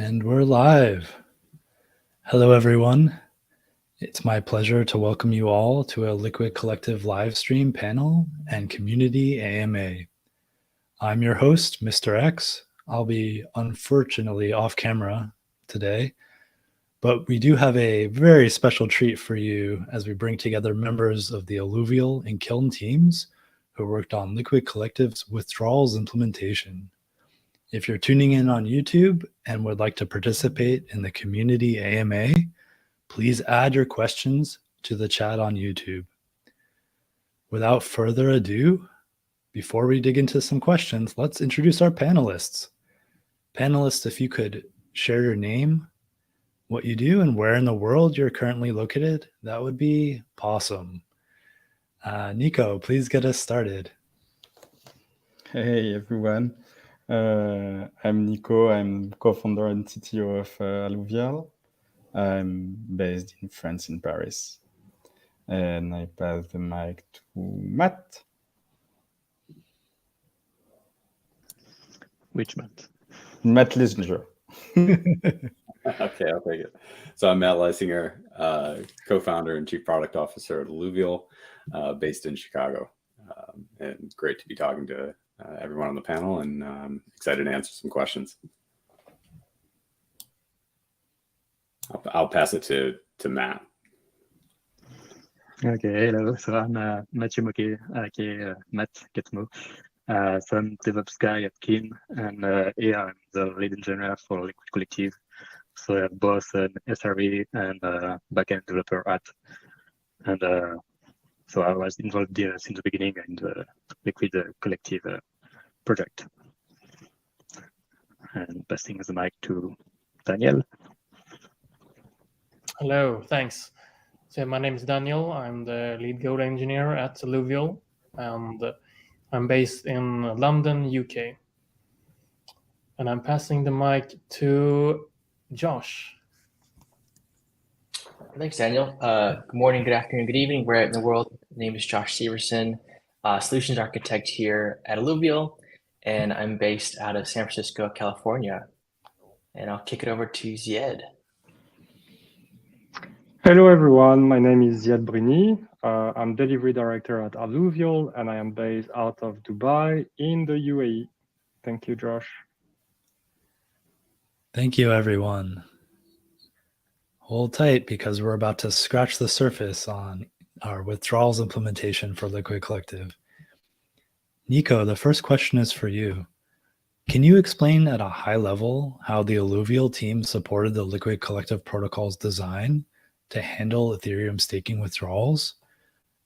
And we're live. Hello, everyone. It's my pleasure to welcome you all to a Liquid Collective live stream panel and community AMA. I'm your host, Mr. X. I'll be unfortunately off camera today, but we do have a very special treat for you as we bring together members of the Alluvial and Kiln teams who worked on Liquid Collective's withdrawals implementation. If you're tuning in on YouTube and would like to participate in the community AMA, please add your questions to the chat on YouTube. Without further ado, before we dig into some questions, let's introduce our panelists. Panelists, if you could share your name, what you do, and where in the world you're currently located, that would be awesome. Nico, please get us started. Hey, everyone. I'm Nico. I'm co-founder and CTO of Alluvial. I'm based in France, in Paris. And I pass the mic to Matt. Which Matt? Matt Lislinger. Okay, I'll take it. So I'm Matt Leisinger, co-founder and chief product officer at Alluvial, based in Chicago. And great to be talking to everyone on the panel, and excited to answer some questions. I'll pass it to Matt. Okay, hello. So I'm Mathieu Moquet, aka Matt Ketmo. So I'm DevOps guy at Kiln, and here I'm the lead engineer for Liquid Collective. So I have both an SRE and backend developer at. And so I was involved there since the beginning in the Liquid Collective project. And passing the mic to Daniel. Hello, thanks. So my name is Daniel. I'm the lead Go engineer at Alluvial, and I'm based in London, UK. And I'm passing the mic to Josh. Thanks, Daniel. Good morning, good afternoon, good evening, wherever in the world. My name is Josh Severson, solutions architect here at Alluvial, and I'm based out of San Francisco, California. And I'll kick it over to Ziad. Hello, everyone. My name is Ziad Brini. I'm delivery director at Alluvial, and I am based out of Dubai in the UAE. Thank you, Josh. Thank you, everyone. Hold tight because we're about to scratch the surface on our withdrawals implementation for Liquid Collective. Nico, the first question is for you. Can you explain at a high level how the Alluvial team supported the Liquid Collective protocol's design to handle Ethereum staking withdrawals?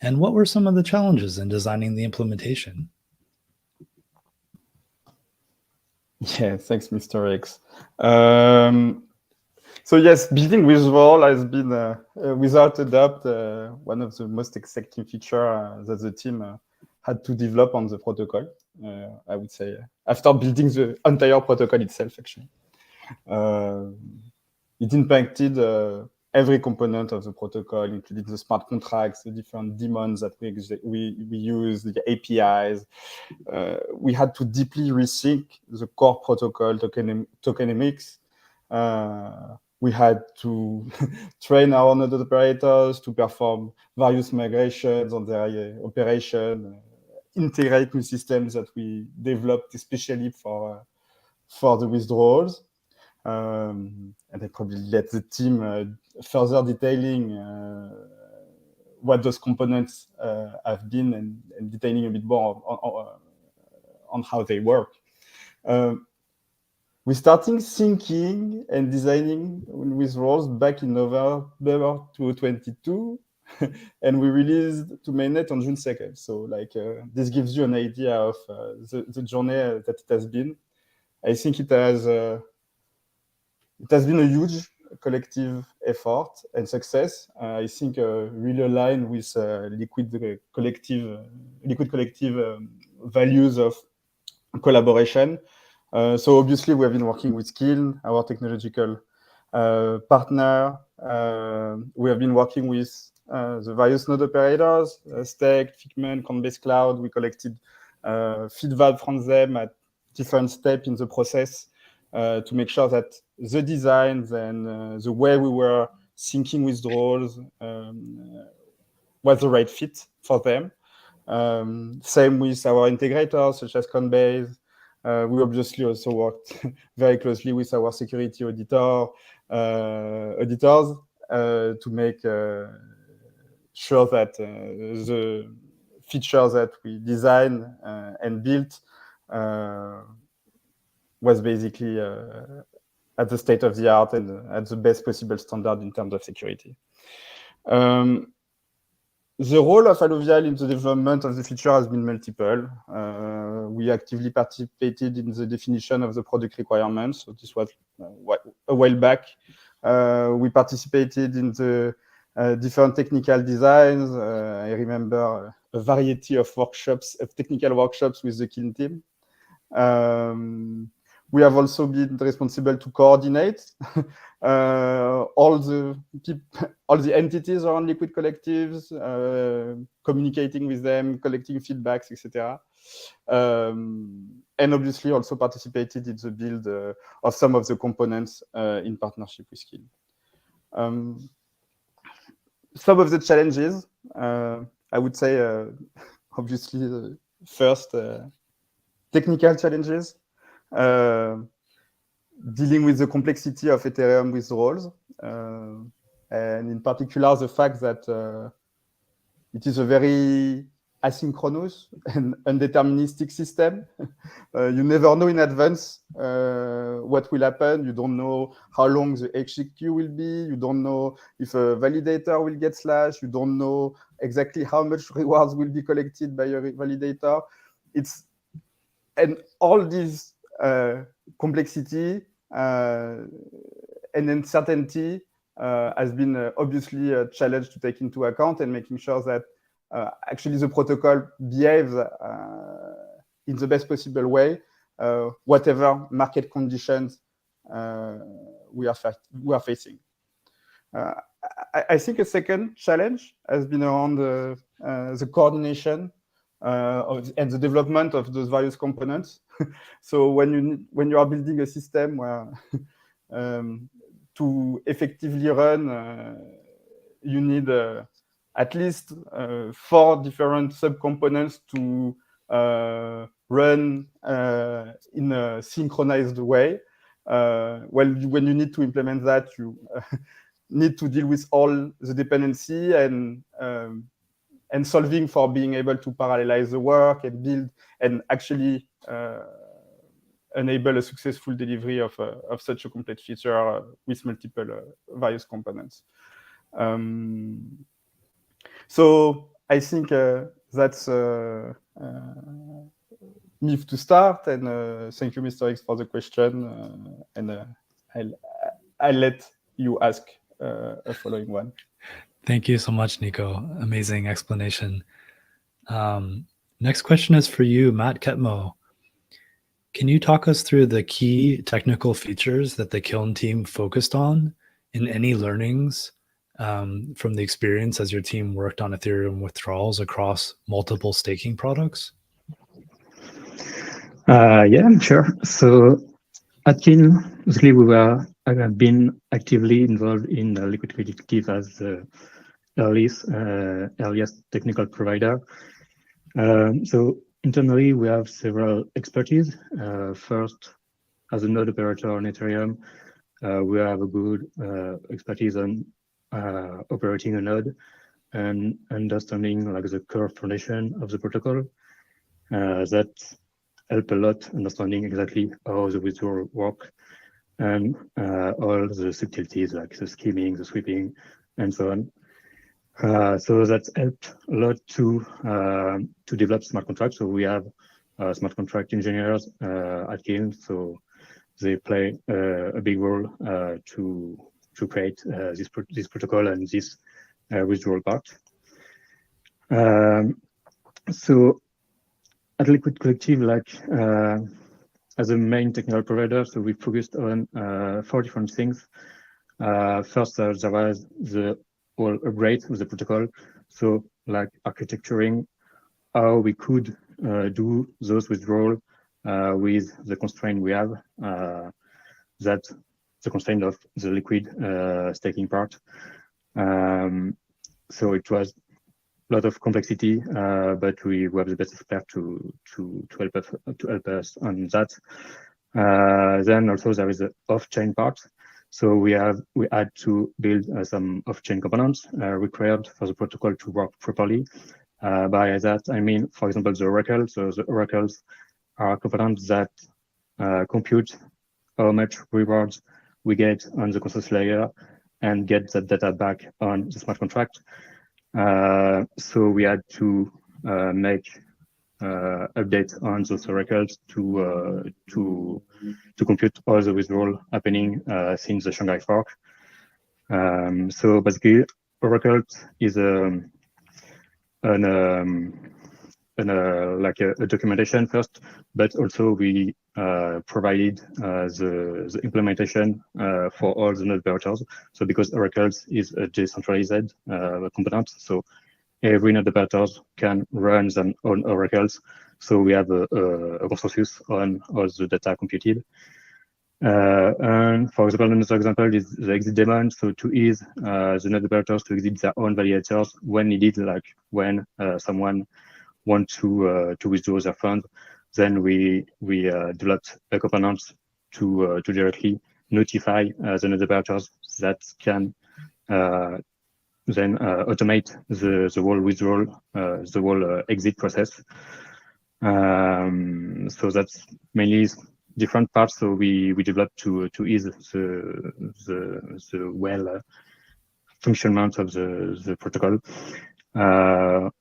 And what were some of the challenges in designing the implementation? Yeah, thanks, Mr. X. So yes, building withdrawal has been, without a doubt, one of the most exciting features that the team had to develop on the protocol, I would say, after building the entire protocol itself, actually. It impacted every component of the protocol, including the smart contracts, the different daemons that we use, the APIs. We had to deeply rethink the core protocol tokenomics. We had to train our node operators to perform various migrations on their operation, integrate new systems that we developed especially for the withdrawals. And I probably let the team further detailing what those components have been and detailing a bit more on how they work. We started thinking and designing withdrawals back in November 2022, and we released to mainnet on June 2nd. So this gives you an idea of the journey that it has been. I think it has been a huge collective effort and success. I think really aligned with Liquid Collective values of collaboration. So obviously we have been working with Kiln, our technological partner. We have been working with the various node operators, Stake, Figment, Coinbase Cloud. We collected feedback from them at different steps in the process to make sure that the designs and the way we were thinking withdrawals was the right fit for them. Same with our integrators, such as Coinbase. We obviously also worked very closely with our security auditors to make sure that the features that we designed and built was basically at the state of the art and at the best possible standard in terms of security. The role of Alluvial in the development of the feature has been multiple. We actively participated in the definition of the product requirements. So this was a while back. We participated in the different technical designs. I remember a variety of workshops, of technical workshops with the Kiln team. We have also been responsible to coordinate all the entities around liquid collectives, communicating with them, collecting feedbacks, etc. And obviously also participated in the build of some of the components in partnership with Kiln. Some of the challenges, I would say, obviously, first, technical challenges. Dealing with the complexity of Ethereum withdrawals, and in particular the fact that it is a very asynchronous and undeterministic system. You never know in advance what will happen. You don't know how long the HCQ will be. You don't know if a validator will get slashed. You don't know exactly how much rewards will be collected by a validator. And all these complexity and uncertainty has been obviously a challenge to take into account, and making sure that actually the protocol behaves in the best possible way, whatever market conditions we are facing. I think a second challenge has been around the coordination and the development of those various components. So when you are building a system where to effectively run, you need at least 4 different subcomponents to run in a synchronized way. When you need to implement that, you need to deal with all the dependency and solving for being able to parallelize the work and build and actually enable a successful delivery of such a complete feature with multiple various components. So I think that's me to start, and thank you, Mr. X, for the question, and I'll let you ask a following one. Thank you so much, Nico. Amazing explanation. Next question is for you, Matt Ketmo. Can you talk us through the key technical features that the Kiln team focused on, and any learnings from the experience as your team worked on Ethereum withdrawals across multiple staking products? Yeah, sure. So at Kiln, basically we have been actively involved in liquid collective as the earliest technical provider. So internally, we have several expertise. First, as a node operator on Ethereum, we have a good expertise on operating a node and understanding like the core foundation of the protocol. That help a lot understanding exactly how the withdrawal work and all the subtleties like the scheming, the sweeping, and so on. So that's helped a lot to develop smart contracts. So we have smart contract engineers at Kiln, so they play a big role to create this protocol and this withdrawal part. So at Liquid Collective, like as a main technical provider, so we focused on 4 different things. First, there was the whole upgrade of the protocol. So like architecturing how we could do those withdrawal with the constraint we have. That the constraint of the liquid staking part. So it was a lot of complexity, but we have the best expert to help us on that. Then also there is the off-chain part. So we had to build some off-chain components required for the protocol to work properly. By that I mean, for example, the oracles. So the oracles are components that compute how much rewards we get on the consensus layer and get that data back on the smart contract. So we had to make updates on those oracles to compute all the withdrawal happening since the Shanghai fork. So basically, oracles is like a documentation first, but also we provided the implementation for all the node operators. So because oracles is a decentralized component, so every node operators can run their own oracles. So we have a consensus on all the data computed. And for example, another example is the exit daemon. So to ease the node operators to exit their own validators when needed, like when someone want to withdraw their funds, then we developed a component to directly notify the node operators that can then automate the whole withdrawal, the whole exit process. So that's mainly different parts. So we developed to ease the well functionment of the protocol.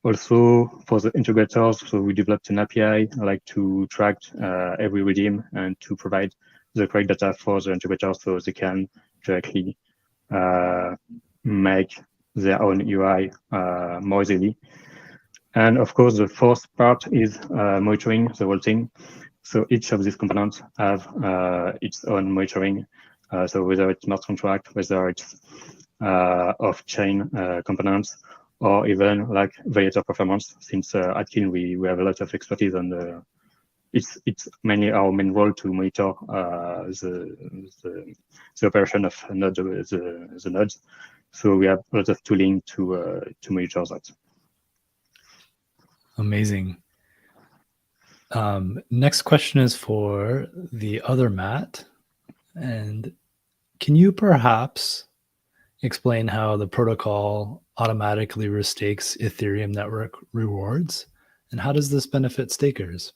Also for the integrators, so we developed an API like to track every redeem and to provide the correct data for the integrators so they can directly make their own UI more easily. And of course, the fourth part is monitoring the whole thing. So each of these components have its own monitoring. So whether it's smart contract, whether it's off-chain components, or even like validator performance. Since at Kiln we have a lot of expertise on the, it's mainly our main role to monitor the operation of the nodes. So we have a lot of tooling to monitor that. Amazing. Next question is for the other Matt. And can you perhaps explain how the protocol automatically restakes Ethereum network rewards? And how does this benefit stakers?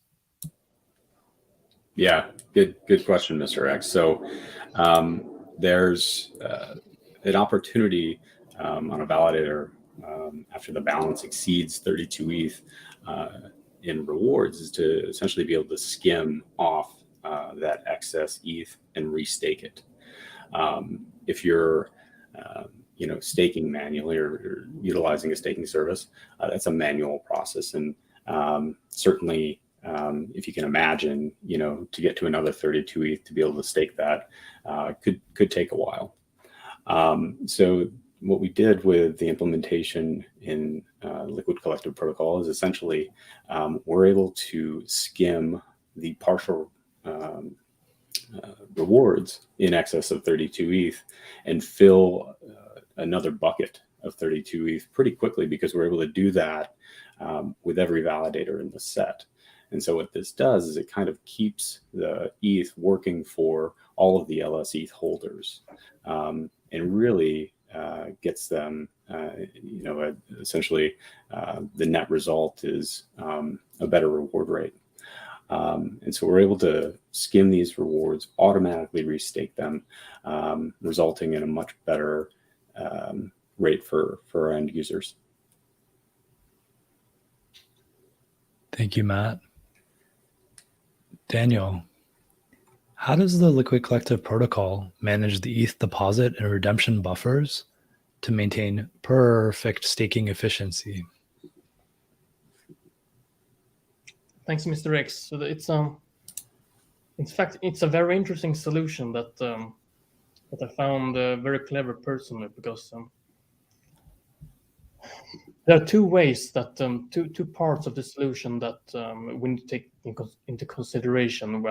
Yeah, good question, Mr. X. So there's an opportunity on a validator after the balance exceeds 32 ETH in rewards is to essentially be able to skim off that excess ETH and restake it. If you're staking manually or utilizing a staking service, that's a manual process. And certainly if you can imagine, to get to another 32 ETH to be able to stake that could take a while. So what we did with the implementation in Liquid Collective Protocol is essentially we're able to skim the partial rewards in excess of 32 ETH and fill another bucket of 32 ETH pretty quickly, because we're able to do that with every validator in the set. And so what this does is it kind of keeps the ETH working for all of the LsETH holders, and really gets them, essentially the net result is a better reward rate. And so we're able to skim these rewards, automatically restake them, resulting in a much better rate for our end users. Thank you, Matt. Daniel, how does the Liquid Collective Protocol manage the ETH deposit and redemption buffers to maintain perfect staking efficiency? Thanks, Mr. X. So it's in fact it's a very interesting solution that I found very clever personally, because there are two ways that two parts of the solution that we need to take into consideration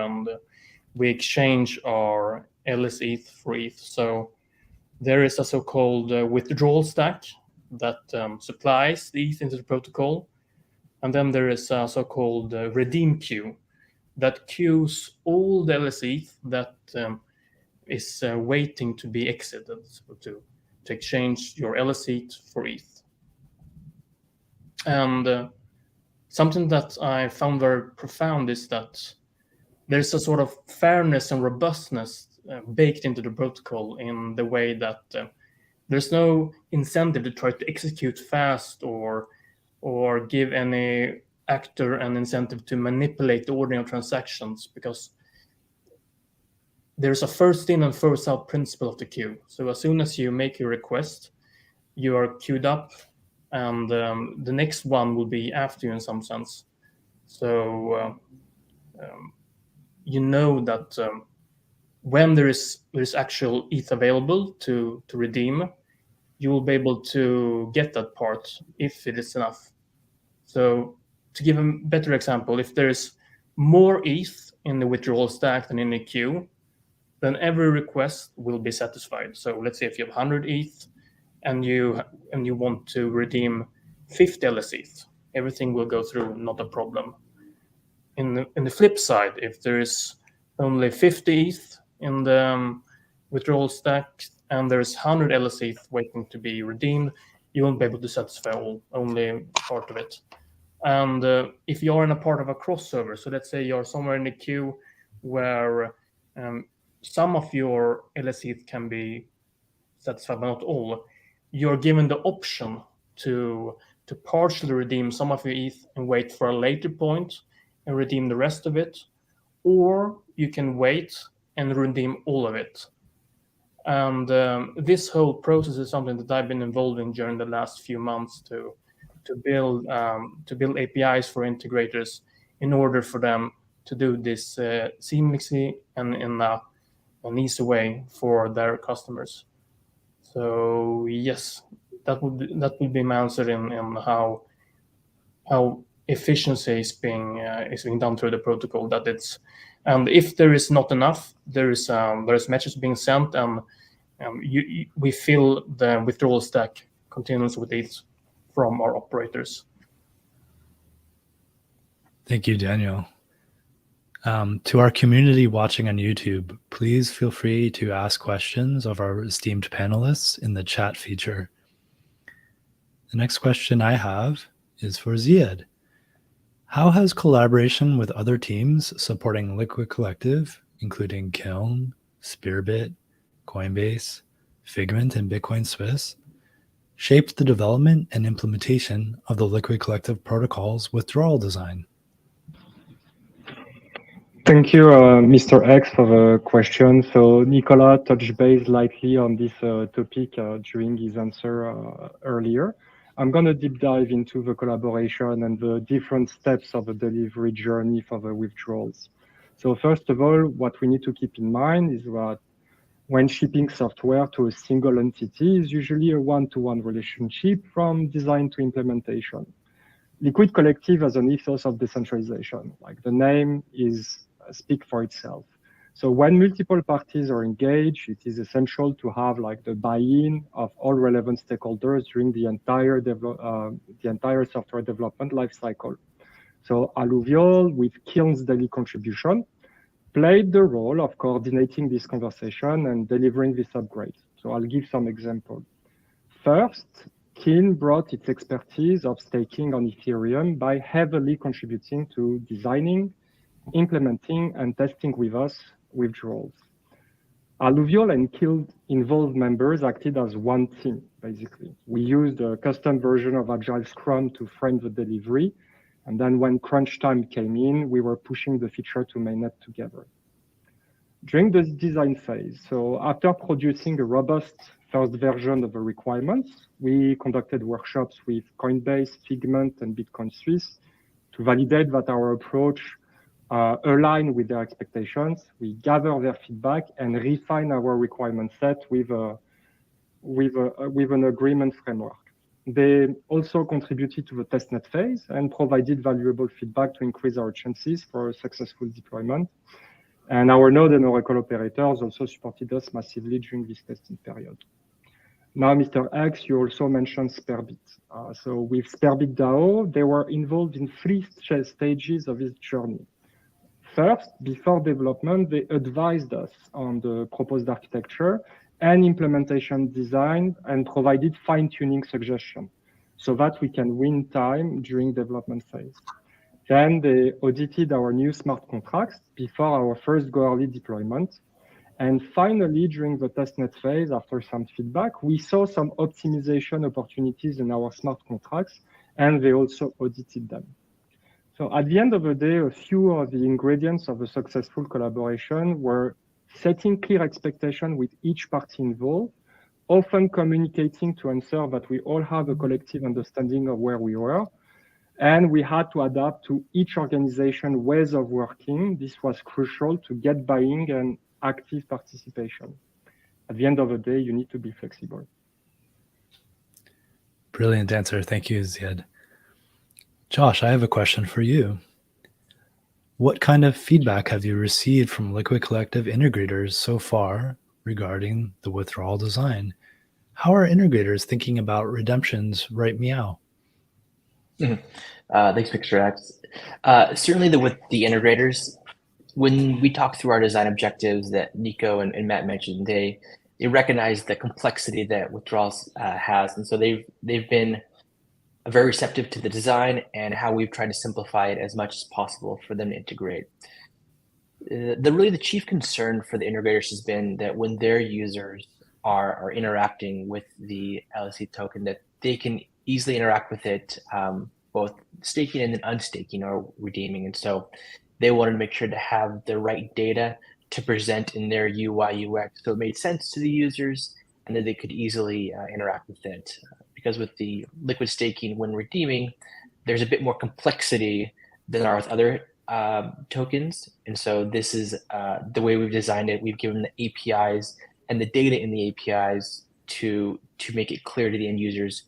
we exchange our LsETH for ETH. So there is a so-called withdrawal stack that supplies the ETH into the protocol. And then there is a so-called redeem queue that queues all the LsETH that is waiting to be exited, so to exchange your LsETH for ETH. And something that I found very profound is that there's a sort of fairness and robustness baked into the protocol in the way that there's no incentive to try to execute fast or give any actor an incentive to manipulate the ordering of transactions, because there's a first in and first out principle of the queue. So as soon as you make your request, you are queued up, and the next one will be after you in some sense. So you know that when there is actual ETH available to redeem, you will be able to get that part if it is enough. So to give a better example, if there is more ETH in the withdrawal stack than in the queue, then every request will be satisfied. So let's say if you have 100 ETH and you want to redeem 50 LsETH, everything will go through, not a problem. In the flip side, if there is only 50 ETH in the withdrawal stack and there's 100 LsETH waiting to be redeemed, you won't be able to satisfy only part of it. And if you're in a part of a crossover, so let's say you're somewhere in the queue where some of your LsETH can be satisfied, but not all, you're given the option to partially redeem some of your ETH and wait for a later point and redeem the rest of it, or you can wait and redeem all of it. And this whole process is something that I've been involved in during the last few months to build APIs for integrators in order for them to do this seamlessly and in an easy way for their customers. So yes, that would be my answer in how efficiency is being done through the protocol. That it's, and if there is not enough, there's messages being sent, and we fill the withdrawal stack continuously with ETH from our operators. Thank you, Daniel. To our community watching on YouTube, please feel free to ask questions of our esteemed panelists in the chat feature. The next question I have is for Ziad. How has collaboration with other teams supporting Liquid Collective, including Kiln, Spearbit, Coinbase, Figment, and Bitcoin Swiss, shaped the development and implementation of the Liquid Collective protocol's withdrawal design? Thank you, Mr. X, for the question. So Nicola touched base lightly on this topic during his answer earlier. I'm going to deep dive into the collaboration and the different steps of the delivery journey for the withdrawals. So first of all, what we need to keep in mind is that when shipping software to a single entity is usually a one-to-one relationship from design to implementation. Liquid Collective has an ethos of decentralization, like the name speak for itself. So when multiple parties are engaged, it is essential to have like the buy-in of all relevant stakeholders during the entire software development lifecycle. So Alluvial, with Kiln's daily contribution, played the role of coordinating this conversation and delivering this upgrade. So I'll give some examples. First, Kiln brought its expertise of staking on Ethereum by heavily contributing to designing, implementing, and testing with us withdrawals. Alluvial and Kiln involved members acted as one team, basically. We used a custom version of Agile Scrum to frame the delivery. And then when crunch time came in, we were pushing the feature to mainnet together. During the design phase, so after producing a robust first version of the requirements, we conducted workshops with Coinbase, Figment, and Bitcoin Swiss to validate that our approach aligned with their expectations. We gather their feedback and refine our requirement set with an agreement framework. They also contributed to the testnet phase and provided valuable feedback to increase our chances for a successful deployment. And our node and Oracle operators also supported us massively during this testing period. Now, Mr. X, you also mentioned Spearbit. So with Spearbit DAO, they were involved in 3 stages of this journey. First, before development, they advised us on the proposed architecture and implementation design and provided fine-tuning suggestions so that we can win time during development phase. Then they audited our new smart contracts before our first go early deployment. And finally, during the testnet phase, after some feedback, we saw some optimization opportunities in our smart contracts, and they also audited them. So at the end of the day, a few of the ingredients of a successful collaboration were setting clear expectations with each party involved, often communicating to ensure that we all have a collective understanding of where we were. And we had to adapt to each organization ways of working. This was crucial to get buy-in and active participation. At the end of the day, you need to be flexible. Brilliant answer. Thank you, Ziad. Josh, I have a question for you. What kind of feedback have you received from Liquid Collective integrators so far regarding the withdrawal design? How are integrators thinking about redemptions right meow? Thanks, Mr. X. Certainly with the integrators, when we talk through our design objectives that Nico and Matt mentioned, they recognize the complexity that withdrawals has. And so they've been very receptive to the design and how we've tried to simplify it as much as possible for them to integrate. The chief concern for the integrators has been that when their users are interacting with the LsETH token, that they can easily interact with it, both staking and then unstaking or redeeming. And so they wanted to make sure to have the right data to present in their UI, UX, so it made sense to the users and that they could easily interact with it. Because with the liquid staking, when redeeming, there's a bit more complexity than there are with other tokens. And so this is the way we've designed it. We've given the APIs and the data in the APIs to make it clear to the end users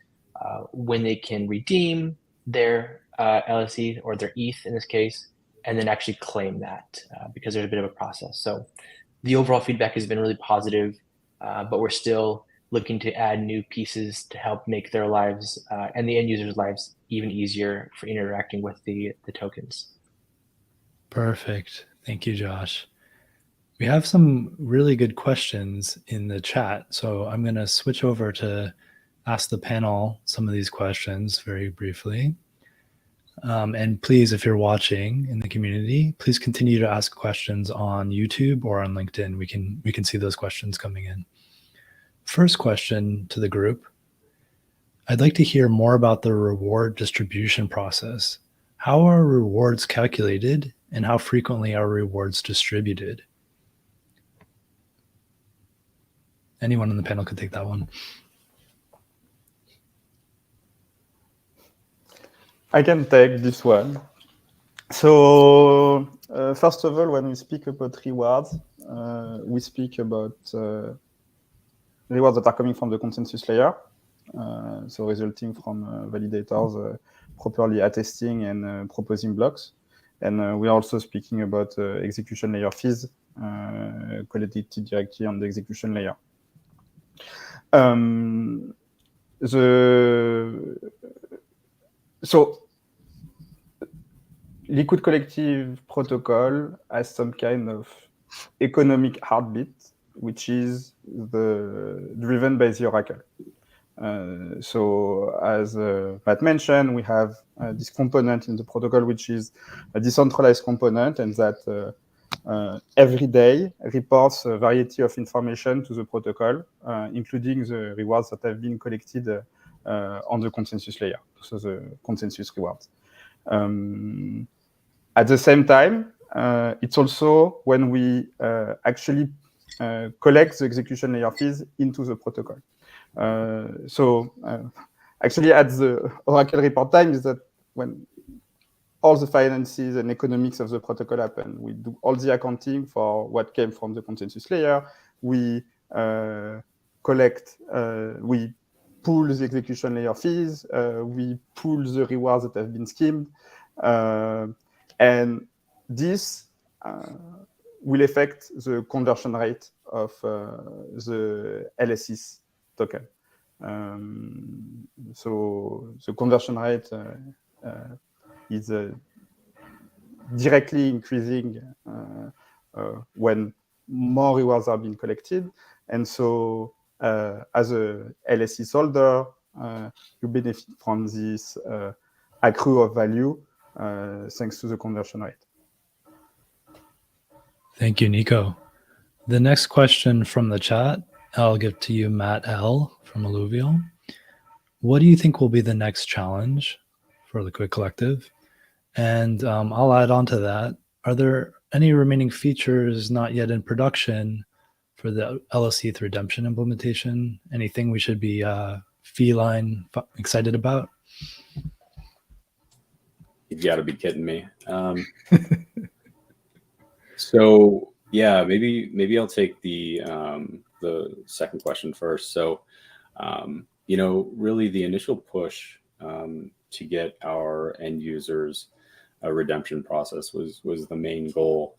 when they can redeem their LsETH or their ETH in this case, and then actually claim that because there's a bit of a process. So the overall feedback has been really positive, but we're still looking to add new pieces to help make their lives and the end users' lives even easier for interacting with the tokens. Perfect. Thank you, Josh. We have some really good questions in the chat, so I'm going to switch over to ask the panel some of these questions very briefly. And please, if you're watching in the community, please continue to ask questions on YouTube or on LinkedIn. We can see those questions coming in. First question to the group. I'd like to hear more about the reward distribution process. How are rewards calculated and how frequently are rewards distributed? Anyone on the panel could take that one. I can take this one. So first of all, when we speak about rewards, we speak about rewards that are coming from the consensus layer, so resulting from validators properly attesting and proposing blocks. And we're also speaking about execution layer fees collected directly on the execution layer. So Liquid Collective protocol has some kind of economic heartbeat, which is driven by the Oracle. So as Matt mentioned, we have this component in the protocol, which is a decentralized component, and that every day reports a variety of information to the protocol, including the rewards that have been collected on the consensus layer, so the consensus rewards. At the same time, it's also when we actually collect the execution layer fees into the protocol. Actually, at the Oracle report time is that when all the finances and economics of the protocol happen, we do all the accounting for what came from the consensus layer. We collect, we pool the execution layer fees, we pool the rewards that have been schemed, and this will affect the conversion rate of the LsETH token. So the conversion rate is directly increasing when more rewards are being collected. And so as a LsETH holder, you benefit from this accrue of value thanks to the conversion rate. Thank you, Nico. The next question from the chat, I'll give to you, Matt L. from Alluvial. What do you think will be the next challenge for Liquid Collective? And I'll add on to that. Are there any remaining features not yet in production for the LsETH redemption implementation? Anything we should be feline excited about? You've got to be kidding me. So yeah, maybe I'll take the second question first. So really the initial push to get our end users a redemption process was the main goal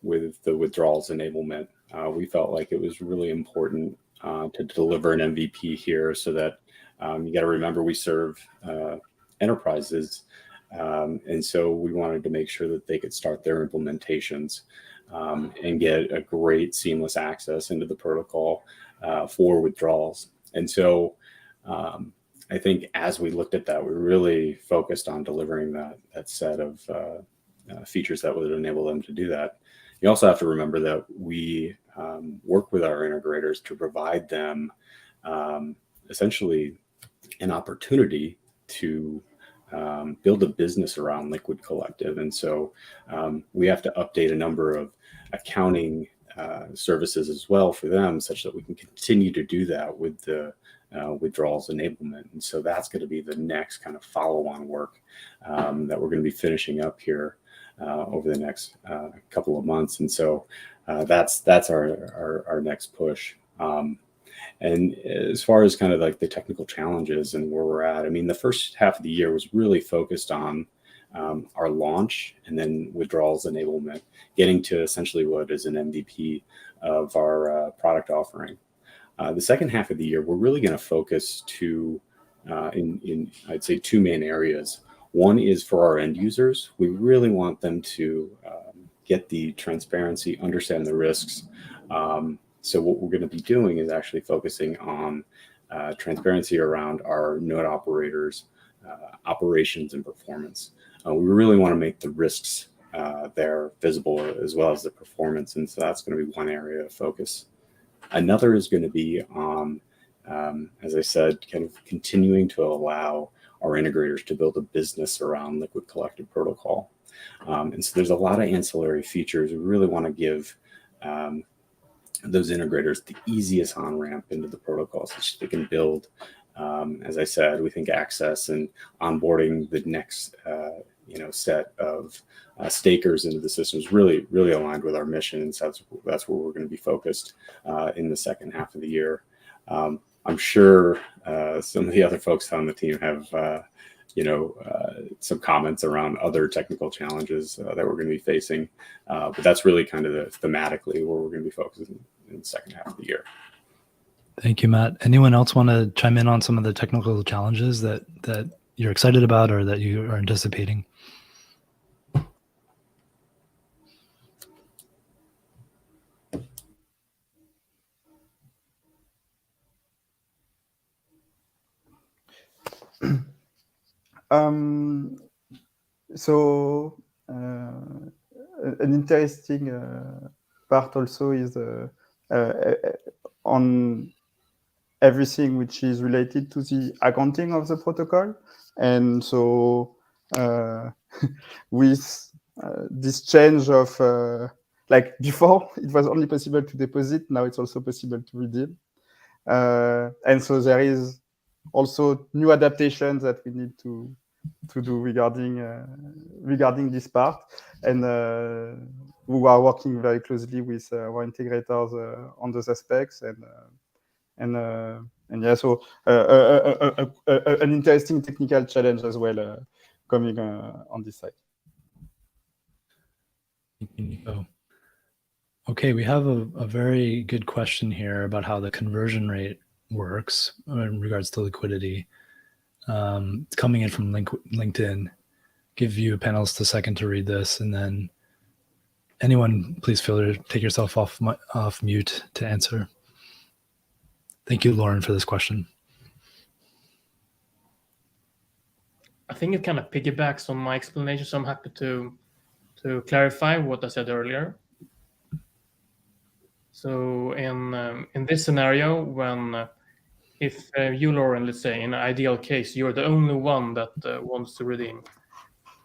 with the withdrawals enablement. We felt like it was really important to deliver an MVP here, so that you got to remember we serve enterprises. And so we wanted to make sure that they could start their implementations and get a great seamless access into the protocol for withdrawals. And so I think as we looked at that, we really focused on delivering that set of features that would enable them to do that. You also have to remember that we work with our integrators to provide them essentially an opportunity to build a business around Liquid Collective. And so we have to update a number of accounting services as well for them, such that we can continue to do that with the withdrawals enablement. And so that's going to be the next kind of follow-on work that we're going to be finishing up here over the next couple of months. And so that's our next push. And as far as kind of like the technical challenges and where we're at, I mean, the first half of the year was really focused on our launch and then withdrawals enablement, getting to essentially what is an MVP of our product offering. The second half of the year, we're really going to focus in I'd say two main areas. One is for our end users. We really want them to get the transparency, understand the risks. So what we're going to be doing is actually focusing on transparency around our node operators, operations, and performance. We really want to make the risks there visible, as well as the performance. And so that's going to be one area of focus. Another is going to be on, as I said, kind of continuing to allow our integrators to build a business around Liquid Collective protocol. And so there's a lot of ancillary features. We really want to give those integrators the easiest on-ramp into the protocol, so they can build, as I said, we think access and onboarding the next set of stakers into the system is really aligned with our mission. And so that's where we're going to be focused in the second half of the year. I'm sure some of the other folks on the team have some comments around other technical challenges that we're going to be facing. But that's really kind of thematically where we're going to be focusing in the second half of the year. Thank you, Matt. Anyone else want to chime in on some of the technical challenges that you're excited about or that you are anticipating? So an interesting part also is on everything which is related to the accounting of the protocol. And so with this change of like before, it was only possible to deposit. Now it's also possible to redeem. And so there is also new adaptations that we need to do regarding this part. And we are working very closely with our integrators on those aspects. And yeah, so an interesting technical challenge as well coming on this side. Thank you, Nico. Okay, we have a very good question here about how the conversion rate works in regards to liquidity. It's coming in from LinkedIn. Give you panelists a second to read this, and then anyone, please feel free to take yourself off mute to answer. Thank you, Lauren, for this question. I think it kind of piggybacks on my explanation, so I'm happy to clarify what I said earlier. So in this scenario, when if you, Lauren, let's say in an ideal case, you're the only one that wants to redeem.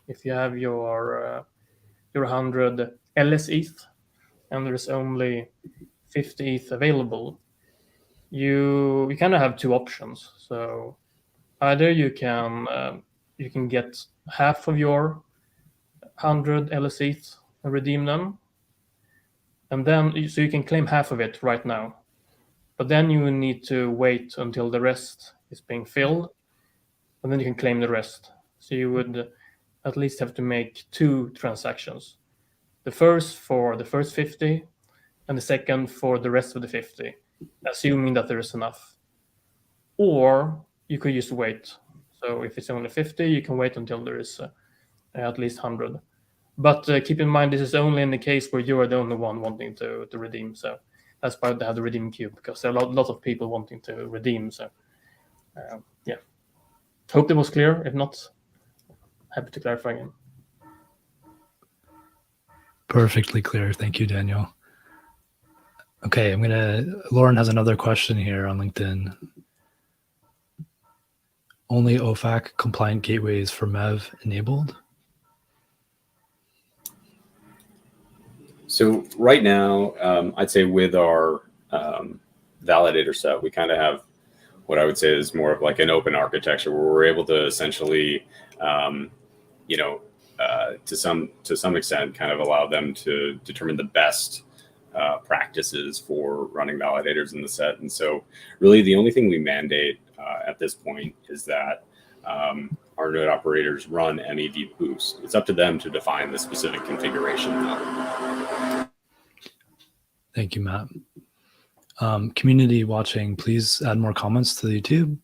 If you have your 100 LsETH and there's only 50 ETH available, you kind of have two options. So either you can get half of your 100 LsETH and redeem them, and then so you can claim half of it right now, but then you need to wait until the rest is being filled, and then you can claim the rest. So you would at least have to make two transactions, the first for the first 50 and the second for the rest of the 50, assuming that there is enough. Or you could just wait. So if it's only 50, you can wait until there is at least 100. But keep in mind, this is only in the case where you are the only one wanting to redeem. So that's why they have the redeem queue, because there are lots of people wanting to redeem. So yeah, hope that was clear. If not, happy to clarify again. Perfectly clear. Thank you, Daniel. Okay, Lauren has another question here on LinkedIn. Only OFAC compliant gateways for MEV enabled? So right now, I'd say with our validator set, we kind of have what I would say is more of like an open architecture where we're able to essentially, to some extent, kind of allow them to determine the best practices for running validators in the set. And so really the only thing we mandate at this point is that our node operators run MEV boost. It's up to them to define the specific configuration. Thank you, Matt. Community watching, please add more comments to the YouTube.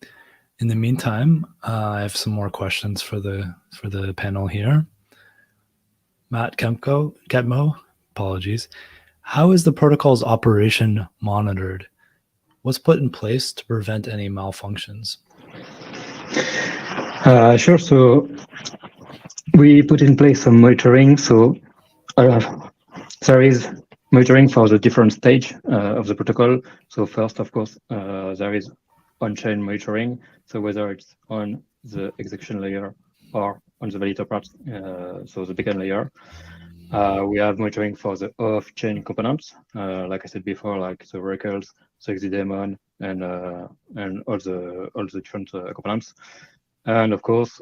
In the meantime, I have some more questions for the panel here. Matt Ketmo, apologies. How is the protocol's operation monitored? What's put in place to prevent any malfunctions? Sure. So we put in place some monitoring. So there is monitoring for the different stage of the protocol. So first, of course, there is on-chain monitoring. So whether it's on the execution layer or on the validator part, so the beacon layer. We have monitoring for the off-chain components, like I said before, like the oracles, the XDaemon, and all the different components. And of course,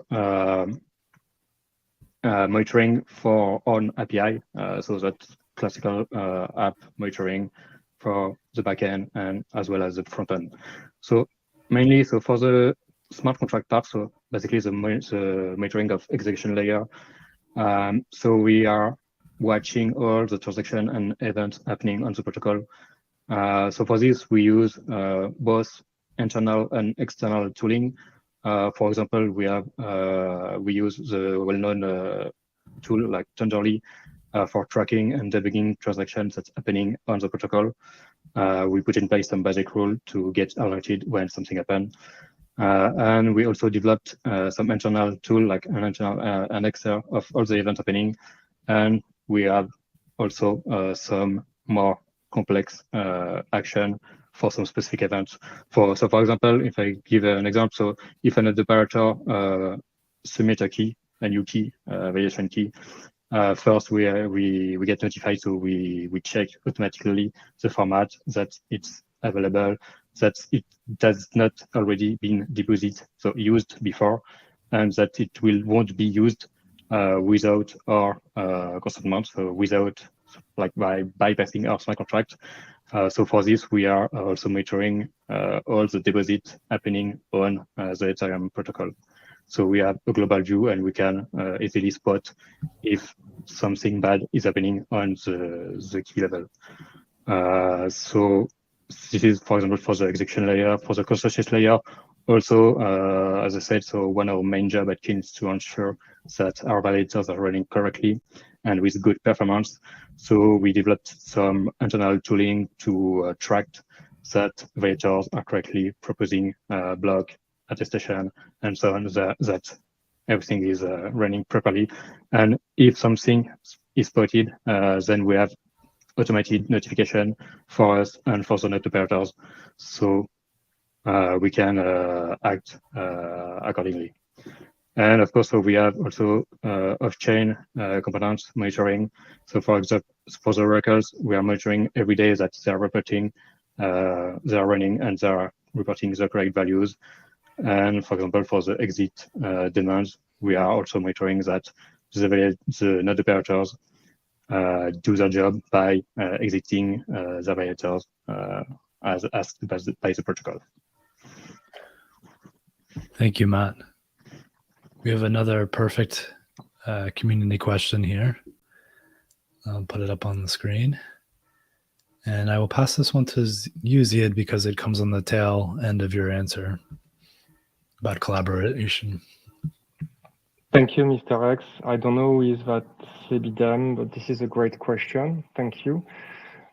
monitoring for on API, so that's classical app monitoring for the backend and as well as the front end. So mainly, so for the smart contract part, so basically the monitoring of execution layer. So we are watching all the transaction and events happening on the protocol. So for this, we use both internal and external tooling. For example, we use the well-known tool like Tenderly for tracking and debugging transactions that's happening on the protocol. We put in place some basic rule to get alerted when something happens. And we also developed some internal tool like an internal annexer of all the events happening. And we have also some more complex action for some specific events. So for example, if I give an example, so if an operator submit a key, a new key, validation key, first we get notified, so we check automatically the format that it's available, that it does not already been deposited, so used before, and that it won't be used without our consent, so without like by bypassing our smart contract. So for this, we are also monitoring all the deposits happening on the Ethereum protocol. So we have a global view, and we can easily spot if something bad is happening on the key level. So this is, for example, for the execution layer, for the consensus layer. Also, as I said, so one of our main job at Kiln is to ensure that our validators are running correctly and with good performance. So we developed some internal tooling to track that validators are correctly proposing block attestation and so on, that everything is running properly. And if something is spotted, then we have automated notification for us and for the node operators, so we can act accordingly. And of course, so we have also off-chain components monitoring. So for example, for the records, we are monitoring every day that they are reporting, they are running, and they are reporting the correct values. And for example, for the exit demands, we are also monitoring that the node operators do their job by exiting the validators as asked by the protocol. Thank you, Matt. We have another perfect community question here. I'll put it up on the screen. And I will pass this one to you, Ziad, because it comes on the tail end of your answer about collaboration. Thank you, Mr. X. I don't know who is that Sebidem, but this is a great question. Thank you.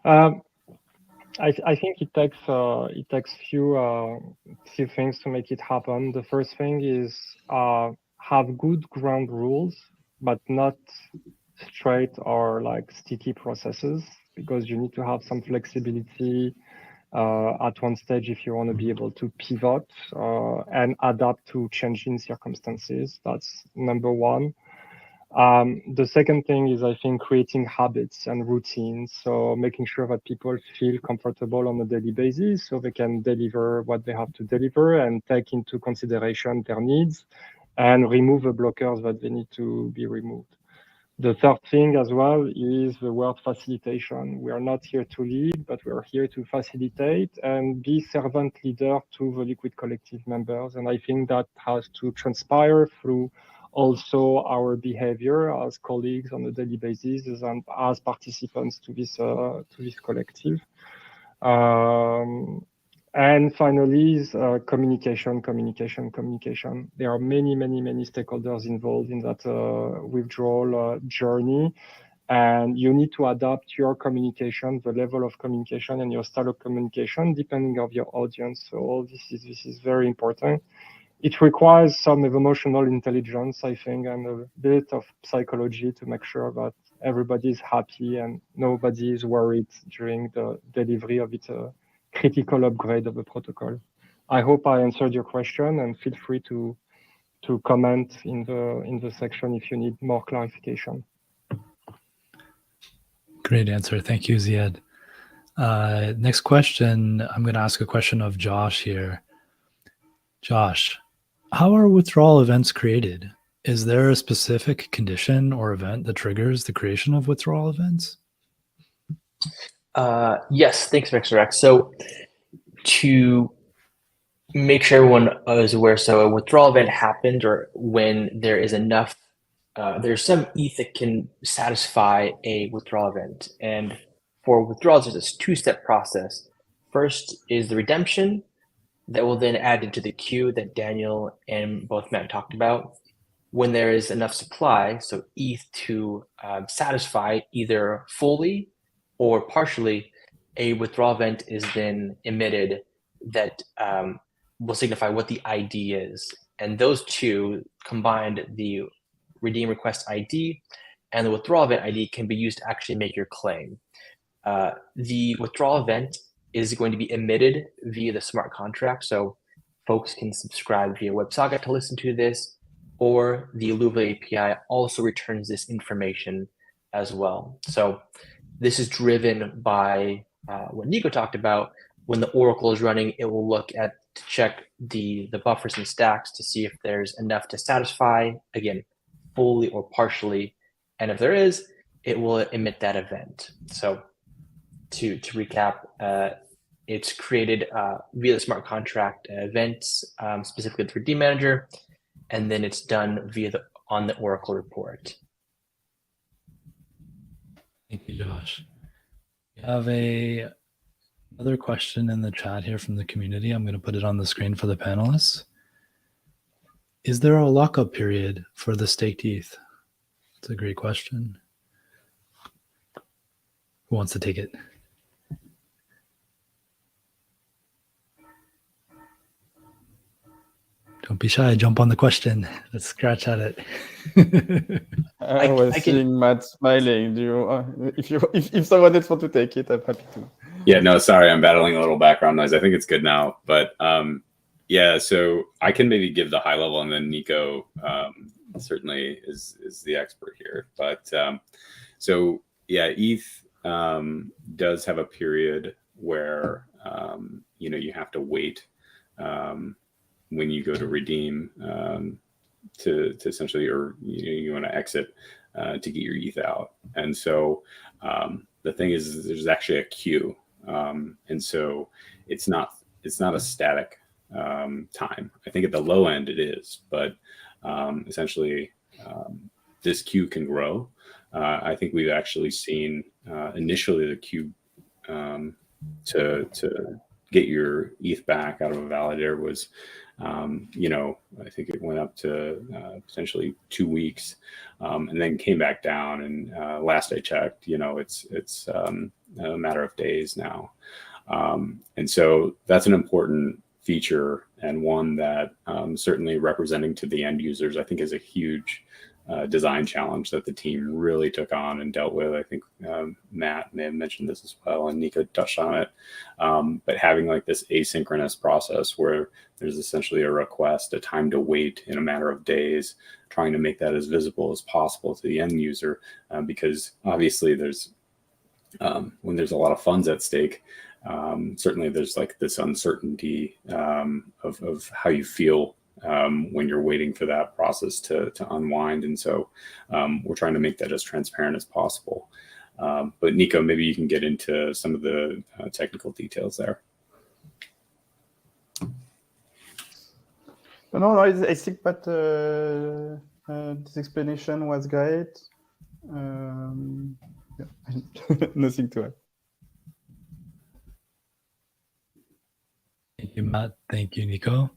I think it takes few things to make it happen. The first thing is have good ground rules, but not straight or like sticky processes, because you need to have some flexibility at one stage if you want to be able to pivot and adapt to changing circumstances. That's number one. The second thing is, I think, creating habits and routines. So making sure that people feel comfortable on a daily basis so they can deliver what they have to deliver and take into consideration their needs and remove the blockers that they need to be removed. The third thing as well is the word facilitation. We are not here to lead, but we are here to facilitate and be servant leader to the Liquid Collective members. And I think that has to transpire through also our behavior as colleagues on a daily basis and as participants to this collective. And finally is communication. There are many stakeholders involved in that withdrawal journey. And you need to adapt your communication, the level of communication and your style of communication, depending on your audience. So all this is very important. It requires some emotional intelligence, I think, and a bit of psychology to make sure that everybody is happy and nobody is worried during the delivery of its critical upgrade of the protocol. I hope I answered your question, and feel free to comment in the section if you need more clarification. Great answer. Thank you, Ziad. Next question, I'm going to ask a question of Josh here. Josh, how are withdrawal events created? Is there a specific condition or event that triggers the creation of withdrawal events? Yes, thanks, Mr. X. So to make sure everyone is aware, so a withdrawal event happened or when there is enough, there's some ETH that can satisfy a withdrawal event. And for withdrawals, there's a two-step process. First is the redemption that will then add into the queue that Daniel and both Matt talked about. When there is enough supply, so ETH to satisfy either fully or partially, a withdrawal event is then emitted that will signify what the ID is. And those two combined, the redeem request ID and the withdrawal event ID, can be used to actually make your claim. The withdrawal event is going to be emitted via the smart contract. So folks can subscribe via WebSocket to listen to this, or the Alluvial API also returns this information as well. So this is driven by what Nico talked about. When the Oracle is running, it will look to check the buffers and stacks to see if there's enough to satisfy, again, fully or partially. And if there is, it will emit that event. So to recap, it's created via the smart contract events, specifically the redeem manager. and then it's done on the Oracle report. Thank you, Josh. We have another question in the chat here from the community. I'm going to put it on the screen for the panelists. Is there a lockup period for the staked ETH? That's a great question. Who wants to take it? Don't be shy. Jump on the question. Let's scratch at it. I was seeing Matt smiling. Do you, if someone else wants to take it, I'm happy to. Yeah, no, sorry, I'm battling a little background noise. I think it's good now, but yeah. So I can maybe give the high level, and then Nico certainly is the expert here. But so yeah, ETH does have a period where you have to wait when you go to redeem to essentially, or you want to exit to get your ETH out. And so the thing is, there's actually a queue, and so it's not a static time. I think at the low end it is, but essentially this queue can grow. I think we've actually seen initially the queue to get your ETH back out of a validator was, I think it went up to potentially 2 weeks, and then came back down. And last I checked, it's a matter of days now. And so that's an important feature, and one that certainly representing to the end users, I think is a huge design challenge that the team really took on and dealt with. I think Matt may have mentioned this as well, and Nico touched on it. But having like this asynchronous process where there's essentially a request, a time to wait in a matter of days, trying to make that as visible as possible to the end user, because obviously there's when there's a lot of funds at stake, certainly there's like this uncertainty of how you feel when you're waiting for that process to unwind. And so we're trying to make that as transparent as possible. But Nico, maybe you can get into some of the technical details there. No, I think that this explanation was great. Nothing to add. Thank you, Matt. Thank you, Nico.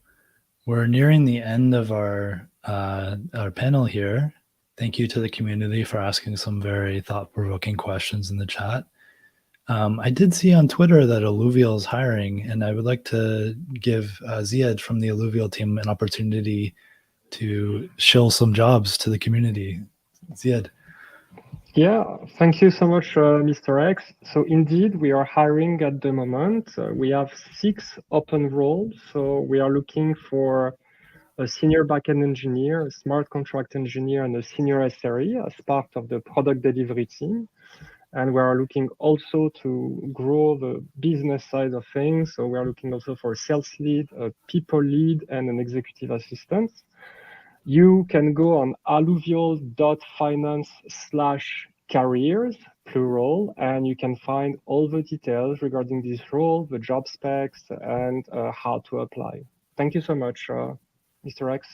We're nearing the end of our panel here. Thank you to the community for asking some very thought-provoking questions in the chat. I did see on Twitter that Alluvial is hiring, and I would like to give Ziad from the Alluvial team an opportunity to shill some jobs to the community. Ziad. Yeah, thank you so much, Mr. X. So indeed, we are hiring at the moment. We have 6 open roles. So we are looking for a senior backend engineer, a smart contract engineer, and a senior SRE as part of the product delivery team. And we are looking also to grow the business side of things. So we are looking also for a sales lead, a people lead, and an executive assistant. You can go on alluvial.finance/careers, plural, and you can find all the details regarding this role, the job specs, and how to apply. Thank you so much, Mr. X.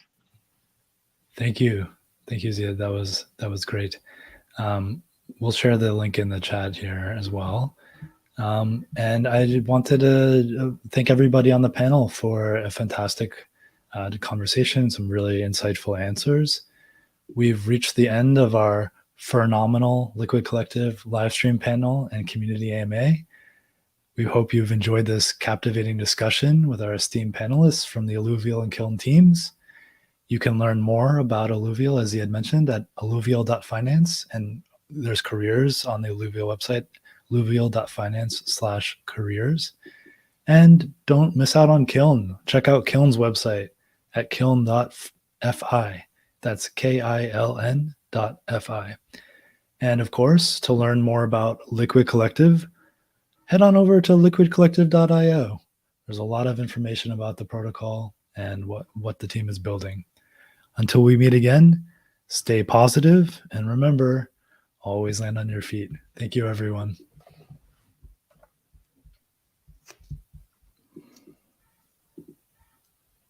Thank you. Thank you, Ziad. That was great. We'll share the link in the chat here as well. And I wanted to thank everybody on the panel for a fantastic conversation, some really insightful answers. We've reached the end of our phenomenal Liquid Collective live stream panel and community AMA. We hope you've enjoyed this captivating discussion with our esteemed panelists from the Alluvial and Kiln teams. You can learn more about Alluvial, as he had mentioned, at alluvial.finance, and there's careers on the Alluvial website, alluvial.finance/careers. And don't miss out on Kiln. Check out Kiln's website at kiln.fi. That's KILN.fi. And of course, to learn more about Liquid Collective, head on over to liquidcollective.io. There's a lot of information about the protocol and what the team is building. Until we meet again, stay positive, and remember, always land on your feet. Thank you, everyone.